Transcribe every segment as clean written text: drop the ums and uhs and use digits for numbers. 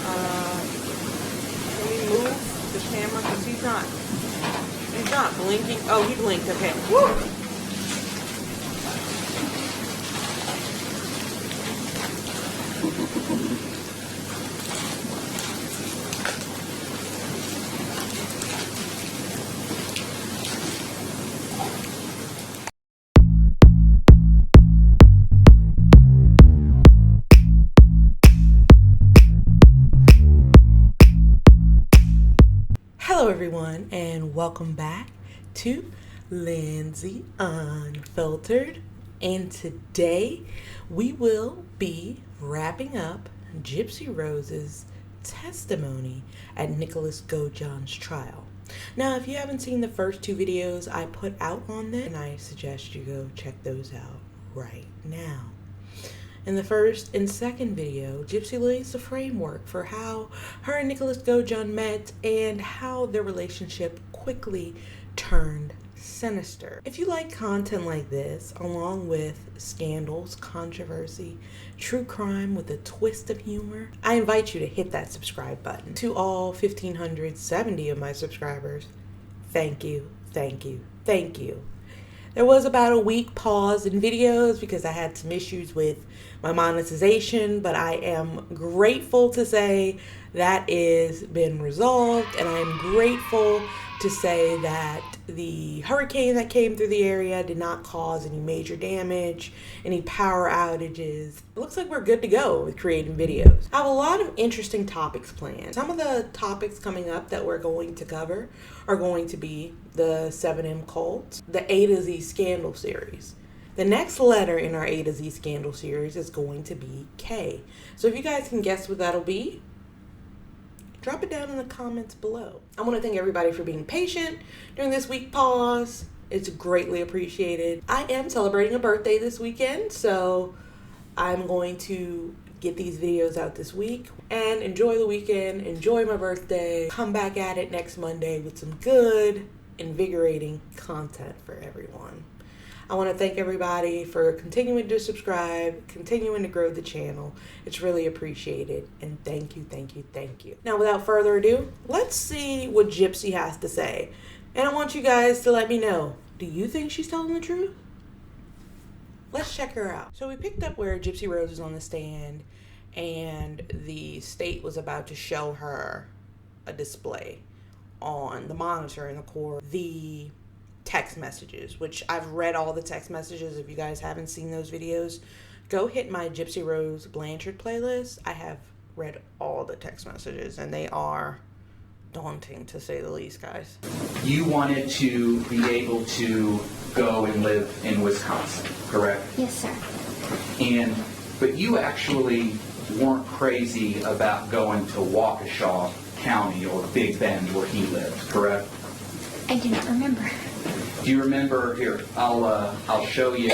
Can we move the camera? Because he's not blinking. Oh, he blinked. Okay. Woo! Hello everyone, and welcome back to Lindsay Unfiltered, and today we will be wrapping up Gypsy Rose's testimony at Nicholas Godejohn's trial. Now, if you haven't seen the first two videos I put out on this, and I suggest you go check those out right now. In the first and second video, Gypsy lays the framework for how her and Nicholas Godejohn met and how their relationship quickly turned sinister. If you like content like this, along with scandals, controversy, true crime with a twist of humor, I invite you to hit that subscribe button. To all 1,570 of my subscribers, thank you, thank you, thank you. There was about a week pause in videos because I had some issues with my monetization, but I am grateful to say that is been resolved, and I'm grateful to say that the hurricane that came through the area did not cause any major damage, any power outages. It looks like we're good to go with creating videos. I have a lot of interesting topics planned. Some of the topics coming up that we're going to cover are going to be the 7M cult, the A to Z scandal series. The next letter in our A to Z scandal series is going to be K. So if you guys can guess what that'll be, drop it down in the comments below. I want to thank everybody for being patient during this week pause. It's greatly appreciated. I am celebrating a birthday this weekend, so I'm going to get these videos out this week and enjoy the weekend, enjoy my birthday, come back at it next Monday with some good, invigorating content for everyone. I want to thank everybody for continuing to subscribe, continuing to grow the channel. It's really appreciated, and thank you, thank you, thank you. Now, without further ado, let's see what Gypsy has to say. And I want you guys to let me know, do you think she's telling the truth? Let's check her out. So we picked up where Gypsy Rose is on the stand, and the state was about to show her a display on the monitor in the court, the text messages, which I've read all the text messages. If you guys haven't seen those videos, go hit my Gypsy Rose Blanchard playlist. I have read all the text messages, and they are daunting, to say the least, guys. You wanted to be able to go and live in Wisconsin, correct? Yes, sir. But you actually weren't crazy about going to Waukesha County or Big Bend where he lived, correct? I do not remember. Do you remember? Here, I'll show you.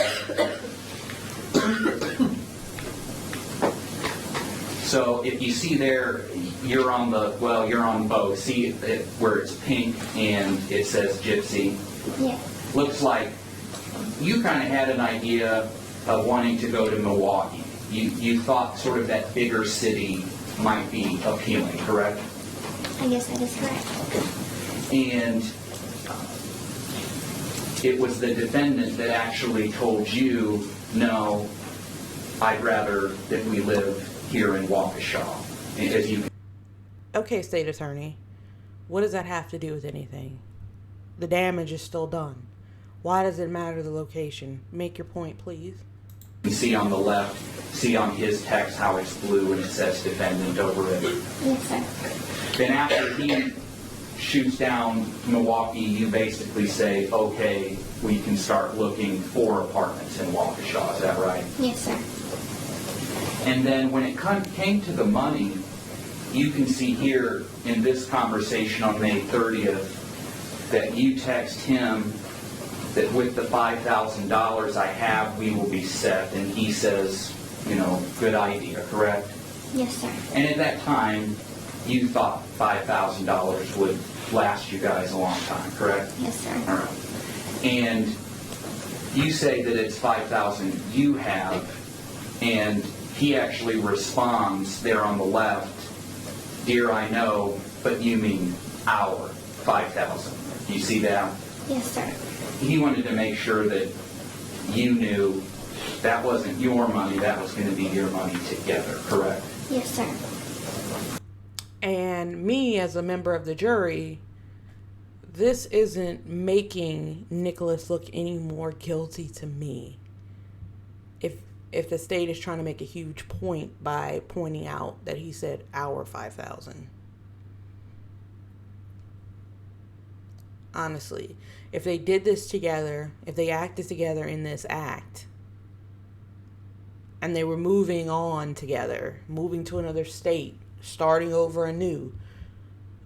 So if you see there, you're on both. See it, where it's pink and it says Gypsy? Yeah. Looks like you kind of had an idea of wanting to go to Milwaukee. You thought sort of that bigger city might be appealing, correct? I guess that is correct. Okay. And it was the defendant that actually told you, no, I'd rather that we live here in Waukesha. As you. Okay, state attorney, what does that have to do with anything? The damage is still done. Why does it matter the location? Make your point, please. You see on the left, see on his text how it's blue and it says defendant over it. Yes, sir. Then after he shoots down Milwaukee, you basically say, okay, we can start looking for apartments in Waukesha. Is that right? Yes, sir. And then when it came to the money, you can see here in this conversation on May 30th that you text him that with the $5,000 I have, we will be set. And he says, good idea, correct? Yes, sir. And at that time, you thought $5,000 would last you guys a long time, correct? Yes, sir. All right. And you say that it's $5,000 you have, and he actually responds there on the left dear, I know, but you mean our 5,000. Do you see that? Yes, sir. He wanted to make sure that you knew that wasn't your money, that was going to be your money together, correct? Yes, sir. And me, as a member of the jury, this isn't making Nicholas look any more guilty to me. If the state is trying to make a huge point by pointing out that he said our 5,000. Honestly, if they did this together, if they acted together in this act, and they were moving on together, moving to another state, starting over anew,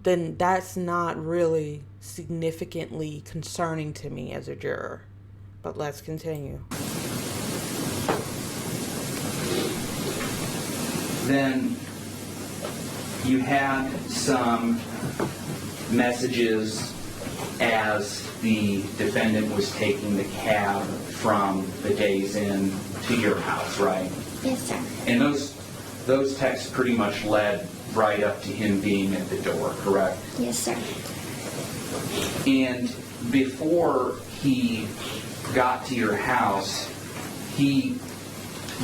then that's not really significantly concerning to me as a juror. But let's continue. Then you had some messages as the defendant was taking the cab from the Days Inn to your house, right? Yes, sir. And those texts pretty much led right up to him being at the door, correct? Yes, sir. And before he got to your house, he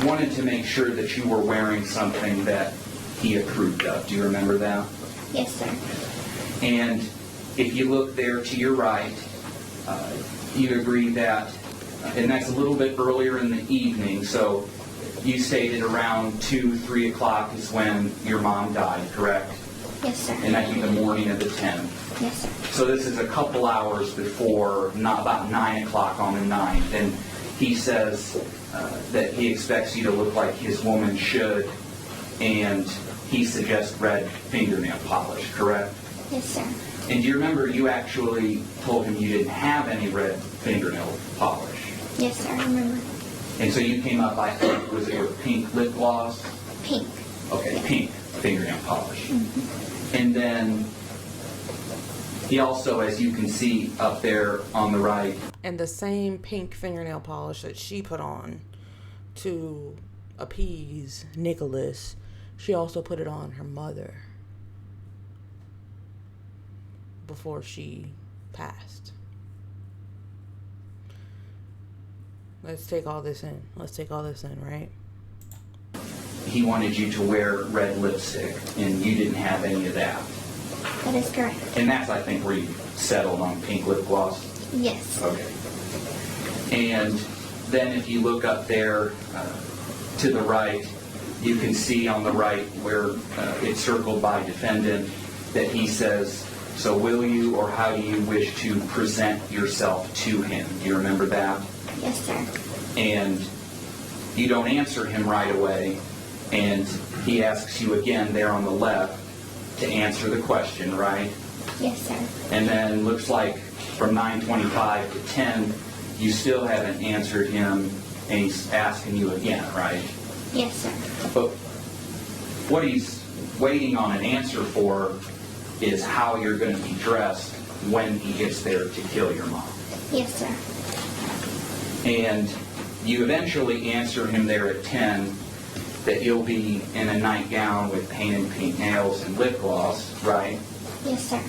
wanted to make sure that you were wearing something that he approved of. Do you remember that? Yes, sir. And if you look there to your right, you agree that, and that's a little bit earlier in the evening, so you stated around 2, 3 o'clock is when your mom died, correct? Yes, sir. And that'd be the morning of the 10th. Yes, sir. So this is a couple hours before, not about 9 o'clock on the 9th, and he says that he expects you to look like his woman should, and he suggests red fingernail polish, correct? Yes, sir. And do you remember you actually told him you didn't have any red fingernail polish? Yes, sir. I remember. And so you came up, I think, was it your pink lip gloss? Pink. Okay, Yeah. pink fingernail polish. Mm-hmm. And then he also, as you can see up there on the right, And the same pink fingernail polish that she put on to appease Nicholas, she also put it on her mother before she passed. Let's take all this in. Right? he wanted you to wear red lipstick, and you didn't have any of that. That is correct. And that's, I think, where you settled on pink lip gloss? Yes. Okay. And then if you look up there to the right, you can see on the right where it's circled by defendant that he says, "So will you, or how do you wish to present yourself to him?" Do you remember that? Yes, sir. And you don't answer him right away, and he asks you again there on the left to answer the question, right? Yes, sir. And then looks like from 9:25 to 10, you still haven't answered him, and he's asking you again, right? Yes, sir. But what he's waiting on an answer for is how you're going to be dressed when he gets there to kill your mom. Yes, sir. And you eventually answer him there at 10 that you'll be in a nightgown with painted pink nails and lip gloss, right? Yes, sir.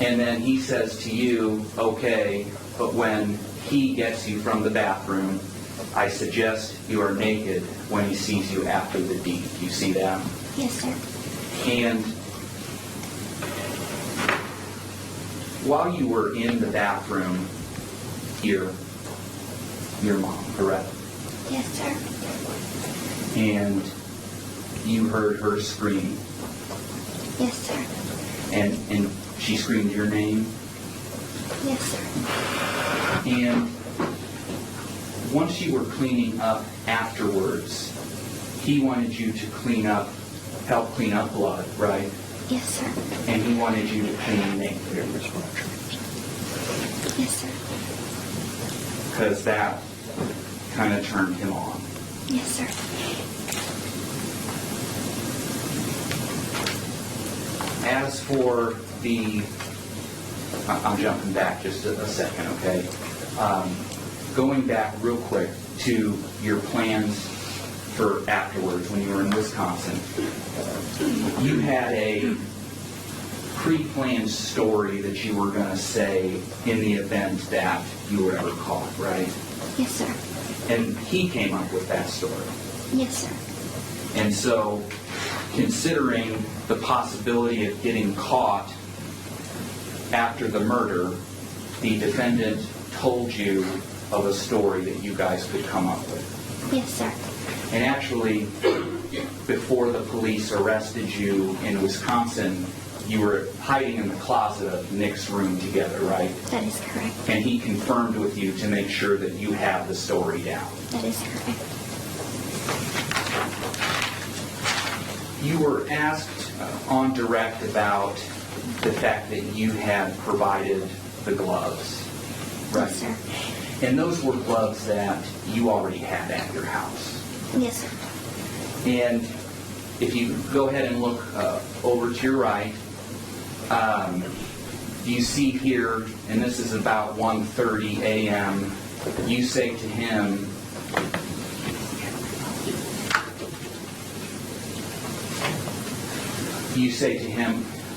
And then he says to you, "Okay, but when he gets you from the bathroom, I suggest you are naked when he sees you after the deed." You see that? Yes, sir. And while you were in the bathroom here, your mom, correct? Yes, sir. And you heard her scream, Yes, sir. and she screamed your name. Yes, sir. And once you were cleaning up afterwards, he wanted you to help clean up blood, right? Yes, sir. And he wanted you to clean naked, Yes, sir. because that kind of turned him on. Yes, sir. As for I'm jumping back just a second, okay? Going back real quick to your plans for afterwards when you were in Wisconsin. You had a pre-planned story that you were going to say in the event that you were ever caught, right? Yes, sir. And he came up with that story. Yes, sir. And so, considering the possibility of getting caught after the murder, the defendant told you of a story that you guys could come up with. Yes, sir. And actually, before the police arrested you in Wisconsin, you were hiding in the closet of Nick's room together, right? That is correct. And he confirmed with you to make sure that you have the story down. That is correct. You were asked on direct about the fact that you had provided the gloves, right? Yes, sir. And those were gloves that you already had at your house. Yes, sir. And if you go ahead and look over to your right, you see here, and this is about 1:30 a.m., you say to him,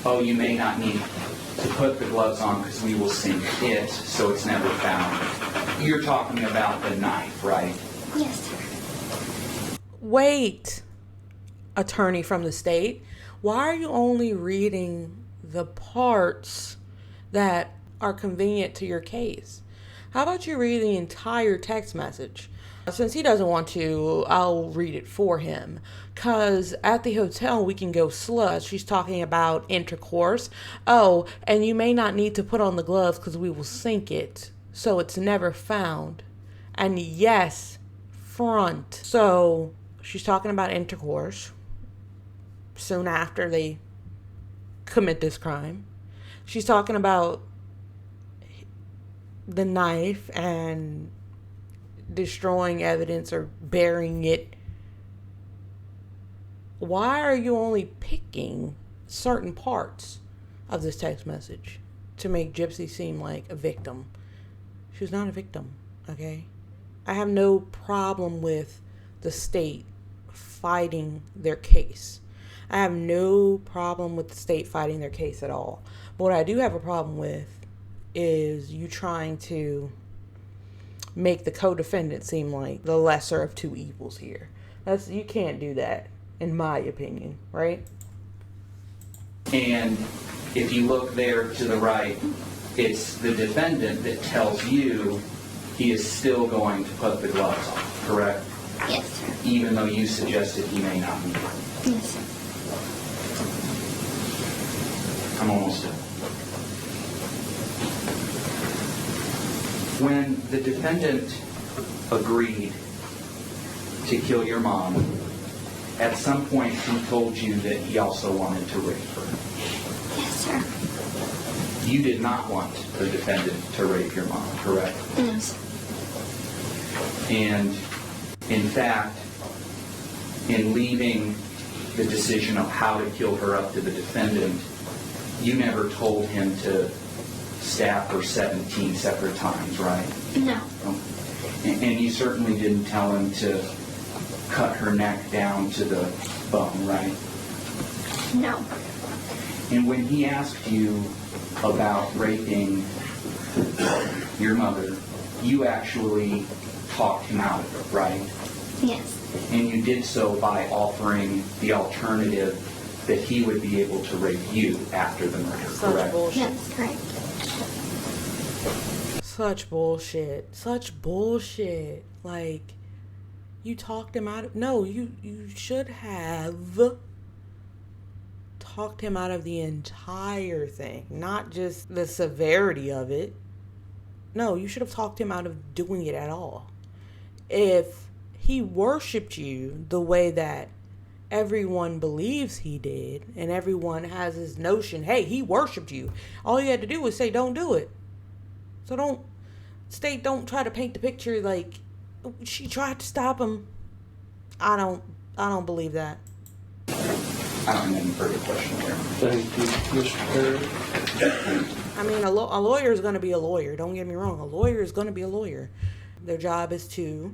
oh, you may not need to put the gloves on because we will sink it so it's never found. You're talking about the knife, right? Yes, sir. Wait, attorney from the state. Why are you only reading the parts that are convenient to your case? How about you read the entire text message? Since he doesn't want to, I'll read it for him. Because at the hotel, we can go slow. She's talking about intercourse. Oh, and you may not need to put on the gloves because we will sink it so it's never found. And yes, front. So she's talking about intercourse soon after they commit this crime. She's talking about the knife and destroying evidence or burying it. Why are you only picking certain parts of this text message to make Gypsy seem like a victim? She was not a victim, okay? I have no problem with the state fighting their case. I have no problem with the state fighting their case at all. But what I do have a problem with is you trying to make the co-defendant seem like the lesser of two evils here. You can't do that, in my opinion, right? And if you look there to the right, it's the defendant that tells you he is still going to put the gloves on, correct? Yes, sir. Even though you suggested he may not need it. Yes, sir. I'm almost done. When the defendant agreed to kill your mom, at some point he told you that he also wanted to rape her. Yes, sir. You did not want the defendant to rape your mom, correct? No, sir. And in fact, in leaving the decision of how to kill her up to the defendant, you never told him to stab her 17 separate times, right? No. And you certainly didn't tell him to cut her neck down to the bone, right? No. And when he asked you about raping your mother, you actually talked him out of it, right? Yes. And you did so by offering the alternative that he would be able to rape you after the murder, Such correct? bullshit. That's correct. Such bullshit. Such bullshit. Like, you talked him out of... No, you should have talked him out of the entire thing. Not just the severity of it. No, you should have talked him out of doing it at all. If he worshipped you the way that everyone believes he did, and everyone has this notion, hey, he worshipped you, all you had to do was say, don't do it. So don't try to paint the picture like she tried to stop him. I don't believe that. I don't have any further questions there. Thank you, Mr. Perry. I mean, a lawyer is going to be a lawyer. Don't get me wrong. A lawyer is going to be a lawyer. Their job is to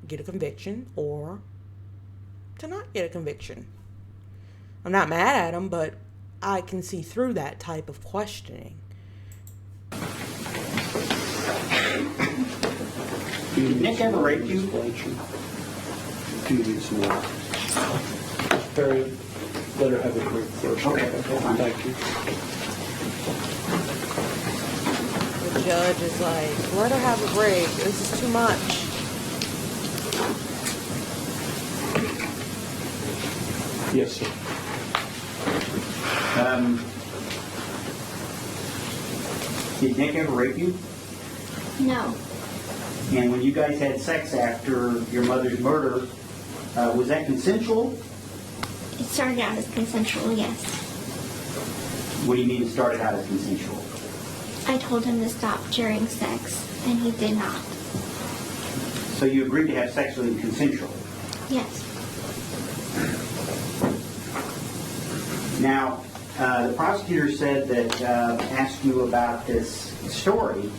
get a conviction or to not get a conviction. I'm not mad at him, but I can see through that type of questioning. Did Nick ever rape you? Blanchard. Do you need some more? Perry, let her have a drink first. Okay. Thank you. The judge is like, let her have a break. This is too much. Yes, sir. Did Nick ever rape you? No. And when you guys had sex after your mother's murder, was that consensual? It started out as consensual, yes. What do you mean it started out as consensual? I told him to stop during sex, and he did not. So you agreed to have sex with him consensually? Yes. Now, the prosecutor said that, asked you about this story,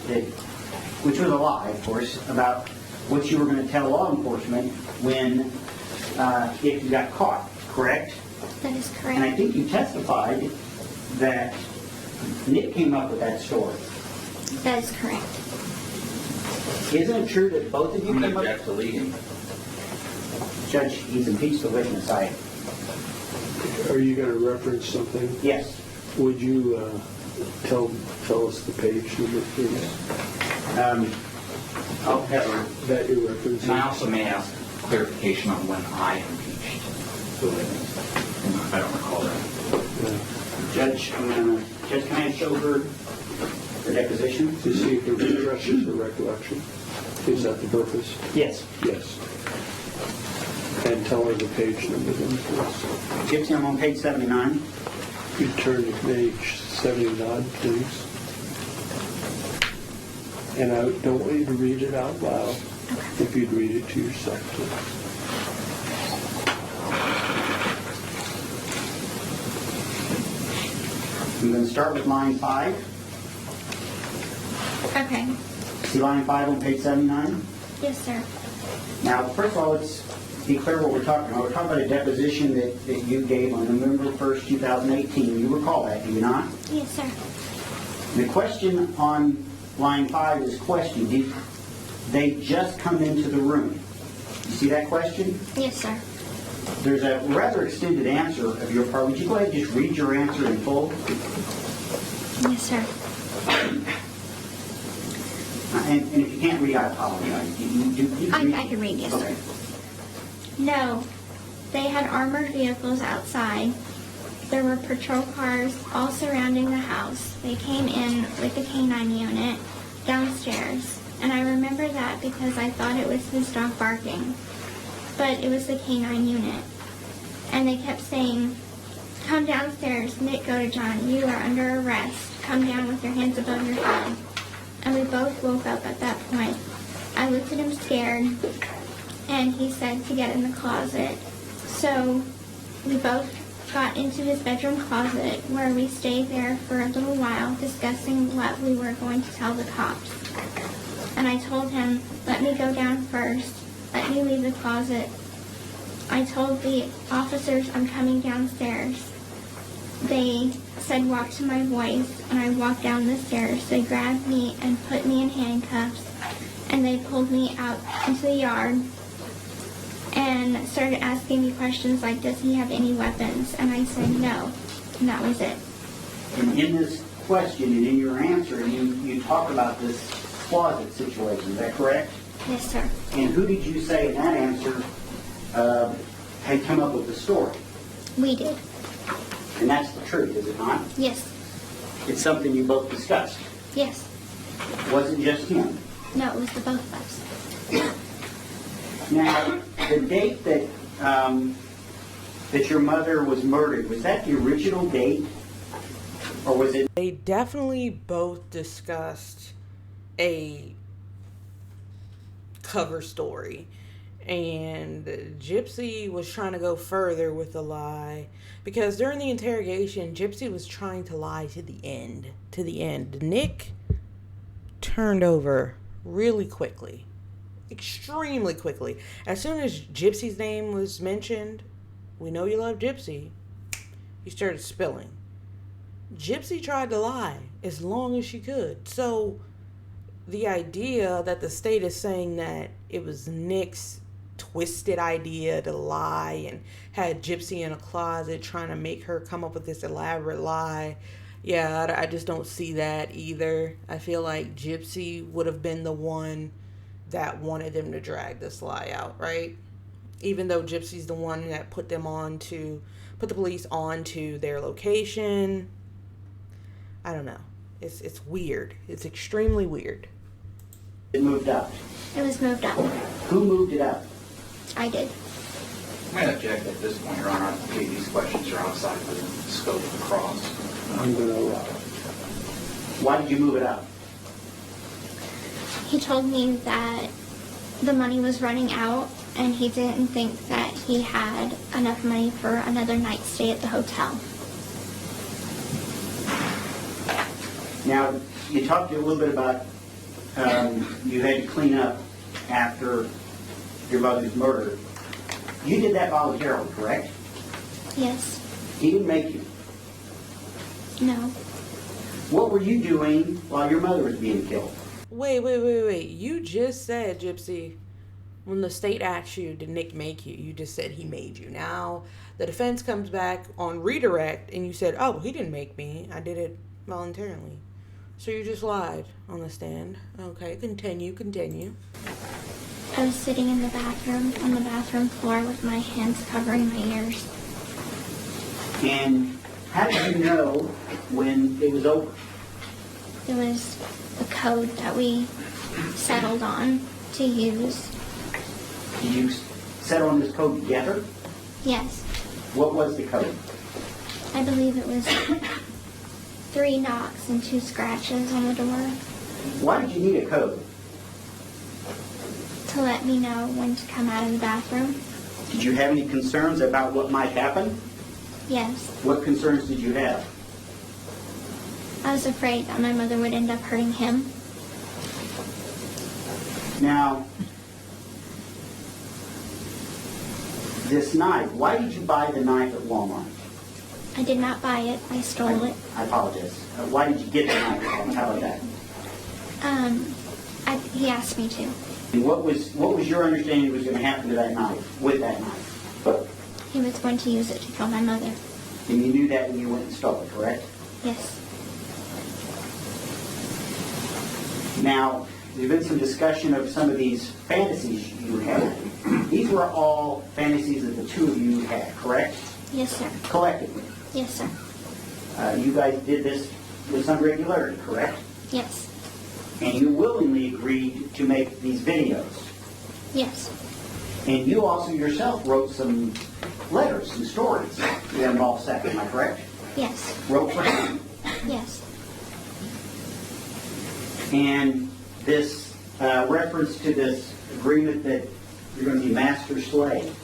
which was a lie, of course, about what you were going to tell law enforcement if you got caught, correct? That is correct. And I think you testified that Nick came up with that story. That is correct. Isn't it true that both of you I'm going came to up? object to leading. Judge, he's impeached the witness. Are you going to reference something? Yes. Would you tell us the page number, please? I'll have her. That you're referencing? And I also may ask clarification on when I impeached the witness. I don't recall that. Judge, Judge, can I show her the deposition? To see if it refreshes her recollection. Is that the purpose? Yes. Yes. And tell her the page number then, please. Gypsy, I'm on page 79. You turn to page 79, please. And I don't want you to read it out loud. Okay. If you'd read it to yourself, please. I'm going to start with line 5. Okay. See line 5 on page 79? Yes, sir. Now, first of all, let's be clear what we're talking about. We're talking about a deposition that you gave on November 1st, 2018. You recall that, do you not? Yes, sir. The question on line 5 is question. Did they just come into the room? You see that question? Yes, sir. There's a rather extended answer of your part. Would you go ahead and just read your answer in full? Yes, sir. And if you can't read, I apologize. You I can read, yes, Okay. sir. No. They had armored vehicles outside. There were patrol cars all surrounding the house. They came in with the canine unit downstairs. And I remember that because I thought it was his dog barking. But it was the canine unit. And they kept saying, "Come downstairs, Nick Godejohn, you are under arrest. Come down with your hands above your head." And we both woke up at that point. I looked at him scared, and he said to get in the closet. So we both got into his bedroom closet, where we stayed there for a little while discussing what we were going to tell the cops. And I told him, "Let me go down first. Let me leave the closet." I told the officers I'm coming downstairs. They said walk to my voice, and I walked down the stairs. They grabbed me and put me in handcuffs, and they pulled me out into the yard and started asking me questions like, "Does he have any weapons?" And I said no, and that was it. And in this question and in your answer, you talk about this closet situation. Is that correct? Yes, sir. And who did you say in that answer had come up with the story? We did. And that's the truth, is it not? Yes. It's something you both discussed. Yes. It wasn't just him. No, it was the both of us. Now, the date that your mother was murdered, was that the original date? Or was it? They definitely both discussed a cover story. And Gypsy was trying to go further with the lie. Because during the interrogation, Gypsy was trying to lie to the end. To the end. Nick turned over really quickly. Extremely quickly. As soon as Gypsy's name was mentioned, We know you love Gypsy. He started spilling. Gypsy tried to lie as long as she could. So the idea that the state is saying that it was Nick's twisted idea to lie and had Gypsy in a closet trying to make her come up with this elaborate lie, yeah, I just don't see that either. I feel like Gypsy would have been the one that wanted them to drag this lie out, right? Even though Gypsy's the one that put the police on to their location. I don't know. It's weird. It's extremely weird. It moved up. It was moved up. Who moved it up? I did. I'm going to object at this point, Your Honor. I think these questions are outside the scope of the cross. I'm going to allow it. Why did you move it up? He told me that the money was running out and he didn't think that he had enough money for another night stay at the hotel. Now, you talked a little bit about you had to clean up after your mother's murder. You did that voluntarily, correct? Yes. He didn't make you. No. What were you doing while your mother was being killed? Wait. You just said, Gypsy, when the state asked you, did Nick make you? You just said he made you. Now, the defense comes back on redirect and you said, oh, he didn't make me. I did it voluntarily. So you just lied on the stand. Okay, continue. I was sitting in the bathroom, on the bathroom floor with my hands covering my ears. And how did you know when it was over? It was a code that we settled on to use. Did you settle on this code together? Yes. What was the code? I believe it was 3 knocks and 2 scratches on the door Why did you need a code? to let me know when to come out of the bathroom. Did you have any concerns about what might happen? Yes. What concerns did you have? I was afraid that my mother would end up hurting him. Now, this knife, why did you buy the knife at Walmart? I did not buy it. I stole it. I apologize. Why did you get the knife at Walmart? How about that? He asked me to. And what was your understanding was going to happen to that knife, with that knife? He was going to use it to kill my mother. And you knew that when you went and stole it, correct? Yes. Now, there's been some discussion of some of these fantasies you had. These were all fantasies that the two of you had, correct? Yes, sir. Collectively. Yes, sir. You guys did this with some regularity, correct? Yes. And you willingly agreed to make these videos. Yes. And you also yourself wrote some letters, some stories that involve sex, am I correct? Yes. Wrote for him. Yes. And this reference to this agreement that you're going to be master-slave,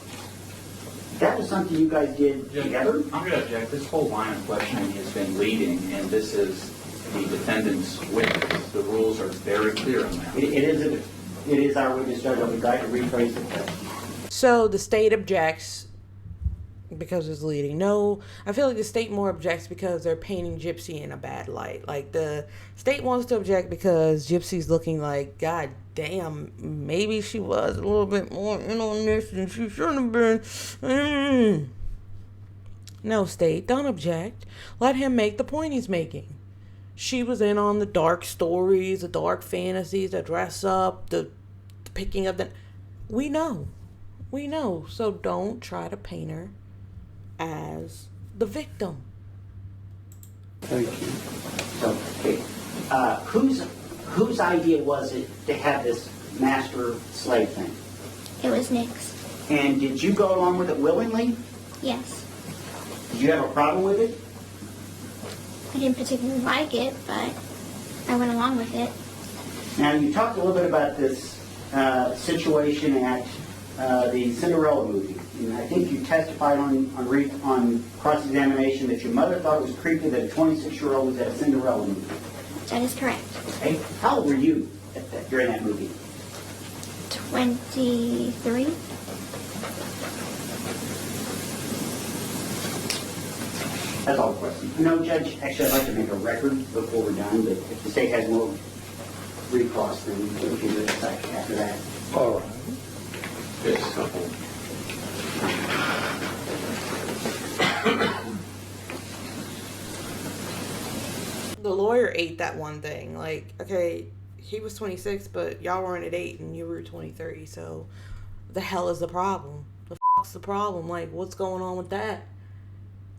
that was something you guys did together? I'm going to object. This whole line of questioning has been leading, and this is the defendant's witness. The rules are very clear on that. It is our witness, Judge. I would like to rephrase it. So the state objects because it's leading. No, I feel like the state more objects because they're painting Gypsy in a bad light. Like the state wants to object because Gypsy's looking like, God damn, maybe she was a little bit more in on this than she should have been. No, state, don't object. Let him make the point he's making. She was in on the dark stories, the dark fantasies, the dress up, the picking up the... We know. So don't try to paint her as the victim. Thank you. So, okay. Whose idea was it to have this master-slave thing? It was Nick's. And did you go along with it willingly? Yes. Did you have a problem with it? I didn't particularly like it, but I went along with it. Now, you talked a little bit about this situation at the Cinderella movie. And I think you testified on cross-examination that your mother thought it was creepy that a 26-year-old was at a Cinderella movie. That is correct. Okay. How old were you during that movie? 23. That's all the question. No, Judge, actually, I'd like to make a record before we're done, but if the state has more recross, then we can do it after that. All right. There's a couple. The lawyer ate that one thing. Like, okay, he was 26, but y'all weren't at 8 and you were 23. So, the hell is the problem? The fuck's the problem? Like, what's going on with that?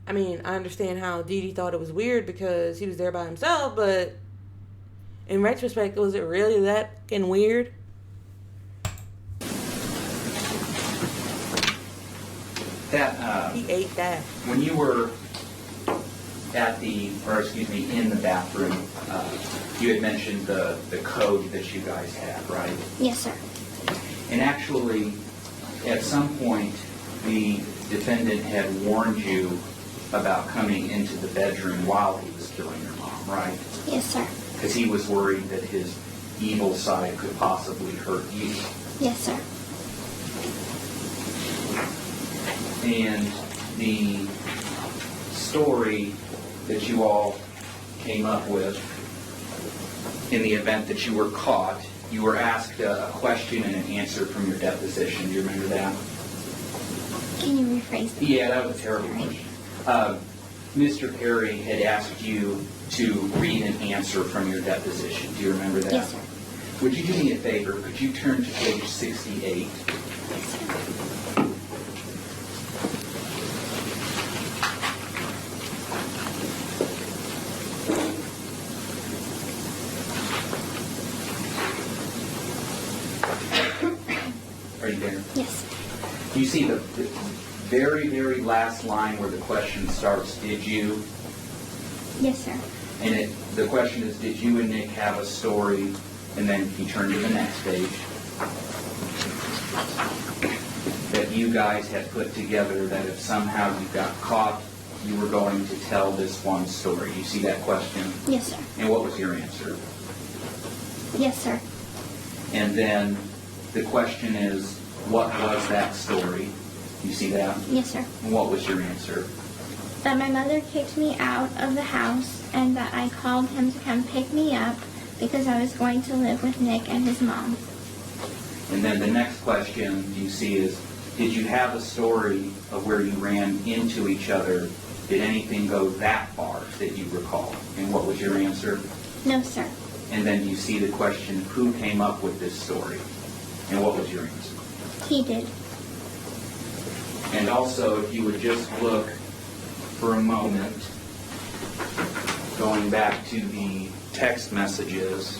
I mean, I understand how Dee Dee thought it was weird because he was there by himself, but in retrospect, was it really that fucking weird? That, He ate that. when you were in the bathroom, you had mentioned the code that you guys had, right? Yes, sir. And actually, at some point, the defendant had warned you about coming into the bedroom while he was killing your mom, right? Yes, sir. Because he was worried that his evil side could possibly hurt you. Yes, sir. And the story that you all came up with, in the event that you were caught, you were asked a question and an answer from your deposition. Do you remember that? Can you rephrase that? Yeah, that was a terrible question. Mr. Perry had asked you to read an answer from your deposition. Do you remember that? Yes, sir. Would you do me a favor? Could you turn to page 68? Yes, sir. Are you there? Yes. You see the very, very last line where the question starts, did you? Yes, sir. And the question is, did you and Nick have a story? And then you turn to the next page. That you guys had put together that if somehow you got caught, you were going to tell this one story. You see that question? Yes, sir. And what was your answer? Yes, sir. And then the question is, what was that story? You see that? Yes, sir. And what was your answer? That my mother kicked me out of the house and that I called him to come pick me up because I was going to live with Nick and his mom. And then the next question you see is, did you have a story of where you ran into each other? Did anything go that far that you recall? And what was your answer? No, sir. And then you see the question, who came up with this story? And what was your answer? He did. And also, if you would just look for a moment, going back to the text messages.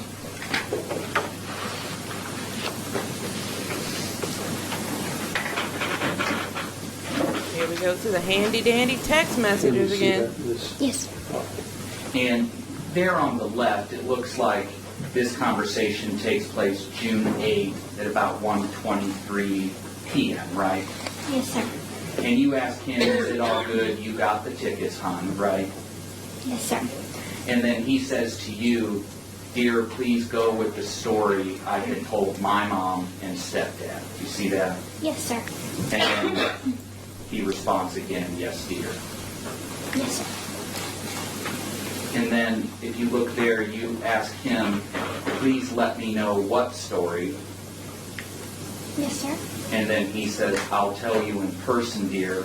Here we go to the handy dandy text messages again. Yes, sir. And there on the left, it looks like this conversation takes place June 8th at about 1:23 p.m., right? Yes, sir. And you ask him, is it all good? You got the tickets, hon, right? Yes, sir. And then he says to you, dear, please go with the story I had told my mom and stepdad. You see that? Yes, sir. And then he responds again, yes, dear. Yes, sir. And then if you look there, you ask him, please let me know what story. Yes, sir. And then he says, I'll tell you in person, dear,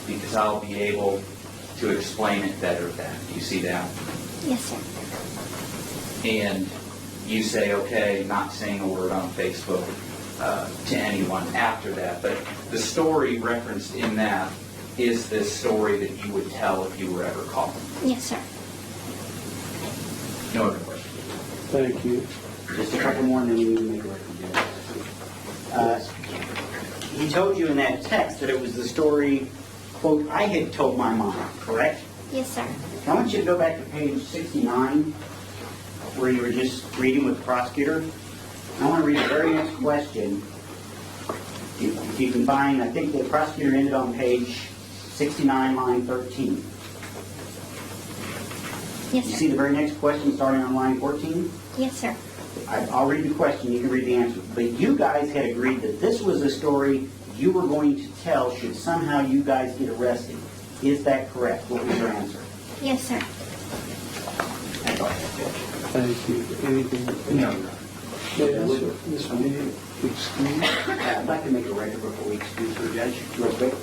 because I'll be able to explain it better then. You see that? Yes, sir. And you say, okay, not saying a word on Facebook to anyone after that. But the story referenced in that is this story that you would tell if you were ever caught. Yes, sir. No other questions? Thank you. Just a couple more and then we need to make a recommendation. He told you in that text that it was the story, quote, I had told my mom, correct? Yes, sir. I want you to go back to page 69, where you were just reading with the prosecutor. I want to read the very next question. If you can find, I think the prosecutor ended on page 69, line 13. Yes, You sir. see the very next question starting on line 14? Yes, sir. I'll read the question, you can read the answer. But you guys had agreed that this was the story you were going to tell should somehow you guys get arrested. Is that correct? What was your answer? Yes, sir. Thank you. Anything? No. May I ask Ms. Lee, excuse I'd like to make a record before we excuse the judge, real quick.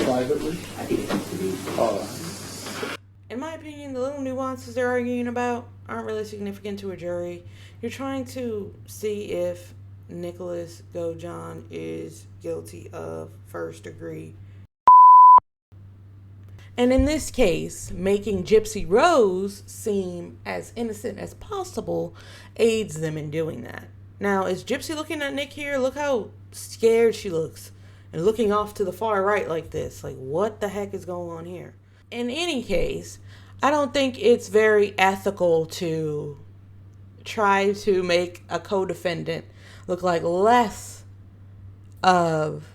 privately? I think it needs to be. All right. In my opinion, the little nuances they're arguing about aren't really significant to a jury. You're trying to see if Nicholas Godejohn is guilty of first degree. And in this case, making Gypsy Rose seem as innocent as possible aids them in doing that. Now, is Gypsy looking at Nick here? Look how scared she looks. And looking off to the far right like this. Like, what the heck is going on here? In any case, I don't think it's very ethical to try to make a co-defendant look like less of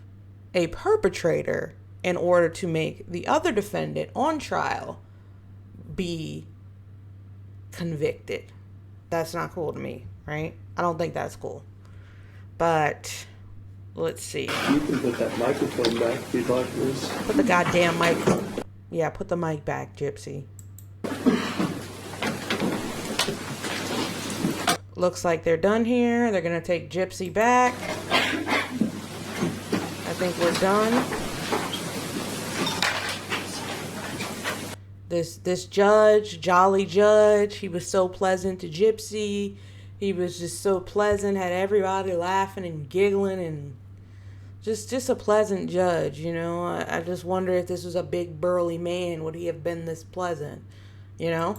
a perpetrator in order to make the other defendant on trial be convicted. That's not cool to me, right? I don't think that's cool. But let's see. You can put that microphone back if you'd like, Liz. Put the goddamn mic. Yeah, put the mic back, Gypsy. Looks like they're done here. They're gonna take Gypsy back. I think we're done. This judge, jolly judge, he was so pleasant to Gypsy. He was just so pleasant, had everybody laughing and giggling, and just a pleasant judge, you know. I just wonder if this was a big burly man, would he have been this pleasant, you know?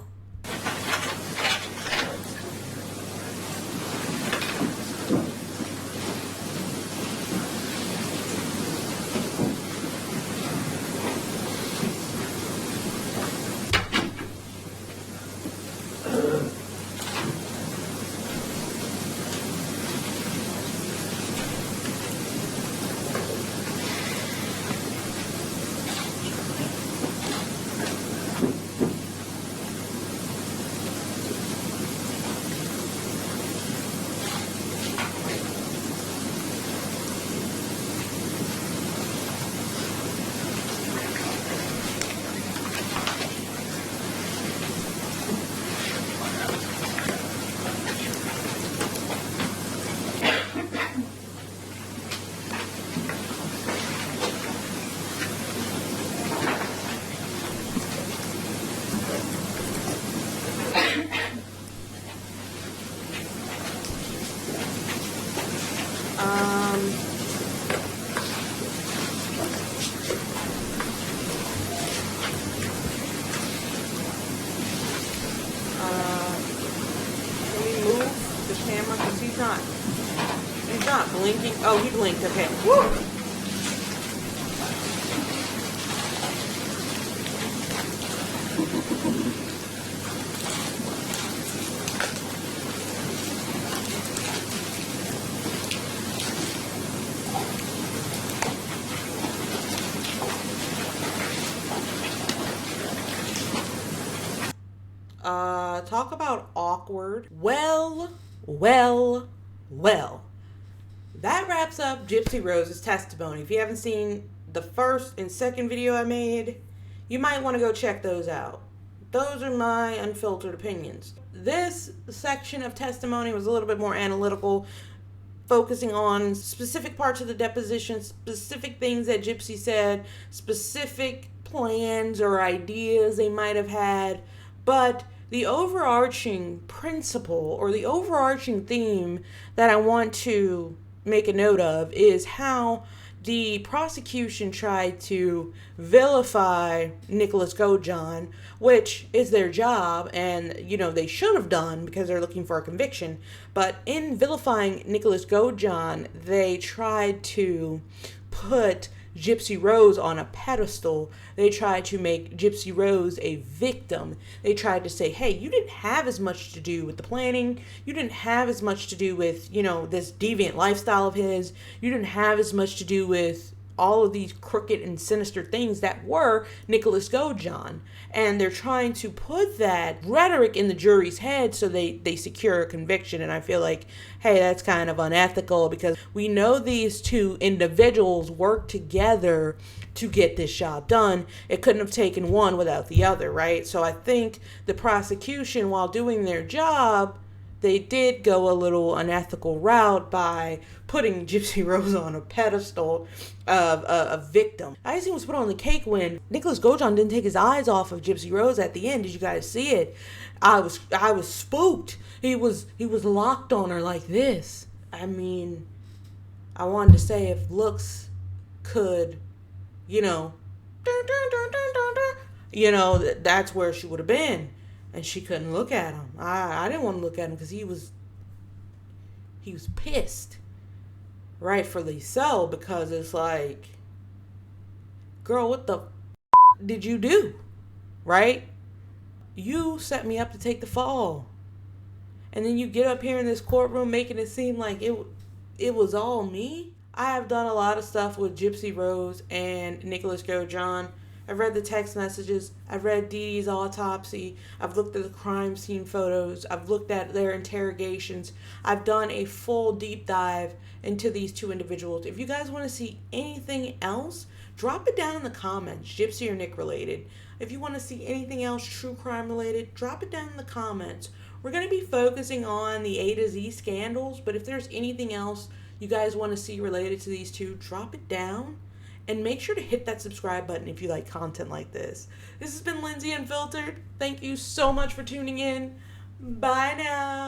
Can we move the camera? Because he's not blinking. Oh, he blinked. Okay. Woo! Talk about awkward. Well. That wraps up Gypsy Rose's testimony. If you haven't seen the first and second video I made, you might want to go check those out. Those are my unfiltered opinions. This section of testimony was a little bit more analytical, focusing on specific parts of the deposition, specific things that Gypsy said, specific plans or ideas they might have had, but the overarching principle or the overarching theme that I want to make a note of is how the prosecution tried to vilify Nicholas Godejohn, which is their job, and they should have done because they're looking for a conviction. But in vilifying Nicholas Godejohn, they tried to put Gypsy Rose on a pedestal. They tried to make Gypsy Rose a victim. They tried to say, hey, you didn't have as much to do with the planning. You didn't have as much to do with, this deviant lifestyle of his. You didn't have as much to do with all of these crooked and sinister things that were Nicholas Godejohn. And they're trying to put that rhetoric in the jury's head so they secure a conviction. And I feel like, hey, that's kind of unethical because we know these two individuals work together to get this job done. It couldn't have taken one without the other, right? So I think the prosecution, while doing their job, they did go a little unethical route by putting Gypsy Rose on a pedestal of a victim. Icing was put on the cake when Nicholas Godejohn didn't take his eyes off of Gypsy Rose at the end. Did you guys see it? I was spooked. He was locked on her like this. I mean, I wanted to say if looks could, that's where she would have been. And she couldn't look at him. I didn't want to look at him because he was pissed. Rightfully so, because it's like, girl, what the did you do? Right? You set me up to take the fall. And then you get up here in this courtroom making it seem like it was all me. I have done a lot of stuff with Gypsy Rose and Nicholas Godejohn. I've read the text messages. I've read Dee Dee's autopsy. I've looked at the crime scene photos. I've looked at their interrogations. I've done a full deep dive into these two individuals. If you guys want to see anything else, drop it down in the comments, Gypsy or Nick related. If you want to see anything else true crime related, drop it down in the comments. We're going to be focusing on the A to Z scandals, but if there's anything else you guys want to see related to these two, drop it down. And make sure to hit that subscribe button if you like content like this. This has been Lindsay Unfiltered. Thank you so much for tuning in. Bye now.